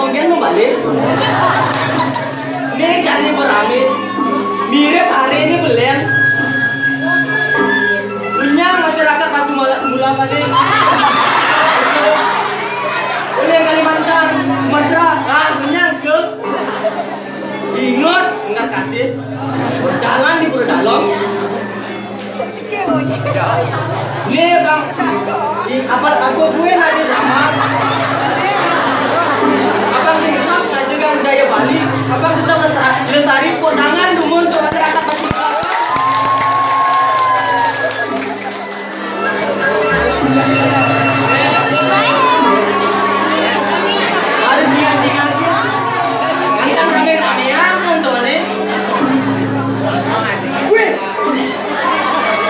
kemudian membalik. Nih jadi berame. Mirip hari ini belen. Punya masyarakat Batu Mula pada. Oleh Kalimantan, Sumatera, punya ke. Ingat, enggak kasih. Jalan di Pura Dalem. Nih bang, apa gue nadi sama? Abang sing sok ngajukan budaya Bali. Abang sudah lestari podangan dumun untuk masyarakat Bali. Ada jingan-jingan. Kan rame-ramean nonton nih. Wih.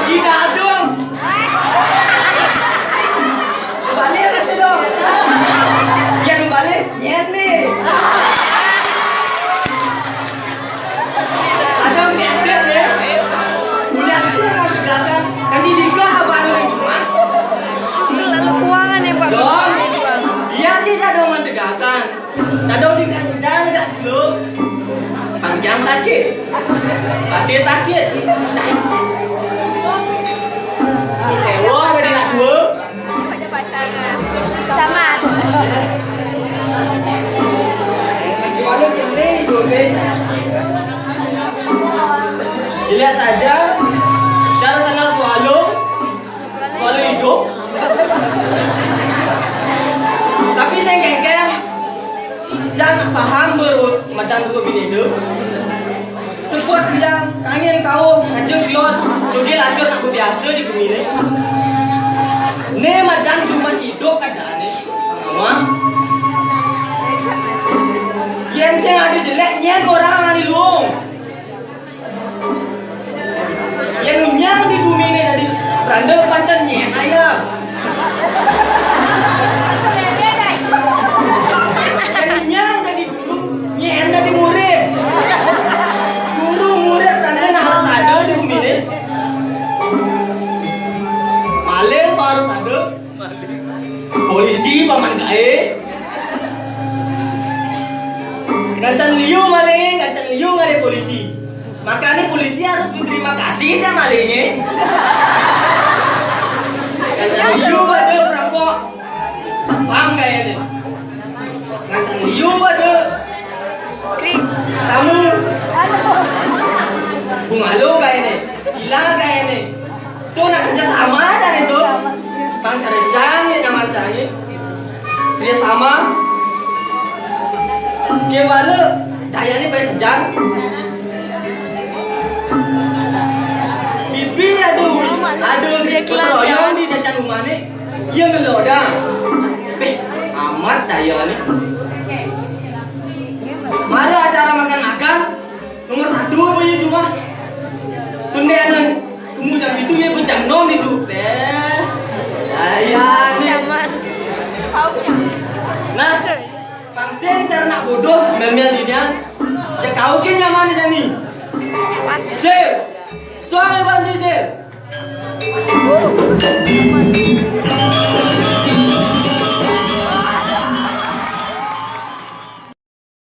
Tidak dong. Balik kasih dong. Yang balik nyet nih. Ada nyet deh. Udah sih nggak kelihatan. Kan di nikah abang yang cuma. Lalu keuangan ya Pak. Dong. Iya tidak dong mentegakkan. Tak dong tidak dulu. Panjang sakit. Pakai sakit. Wah, ada nak dua. Camat. Gimana ini, Dobe? Jelas saja cara sana swallow hidup. Tapi saya kengkeng jangan paham bermadan dulu bini itu. Sebut bilang kangen kau aja kelot, sudah lanjut aku biasa di bumi ini. Ne madan cuma hidup kadang ni, mama. Yang saya ada jelek, nyen orang ada lung. Yang nyang di bumi ini dari beranda pantan nyen ayam. Yang nyang tadi guru, nyen tadi murid. Guru murid tanda nak harus ada di bumi ini. Maling harus ada. Polisi paman gae. Kancan liu maling, kancan liu nggak ada polisi. Makanya polisi harus berterima kasih aja malingnya. Kancan liu ada perampok, sapam kayaknya. Kancan liu ada tamu, bungalu kayaknya, hilang kayaknya. Tuh nak kerja sama dan itu, bang cerejang ya nyaman cari, kerja sama. Kewala daya ni baik sejam. Bibi ada keroyong di depan rumah ni, yang ngelodang. Amat daya ni. Mana acara makan-makan nomor 1 punya cuma. Tunai ada kemudian itu ya berjam nom itu. Daya ni. Nah. Pangsen cara nak bodoh mel-mel ini ya kau ke nyaman ni sir soal banci sir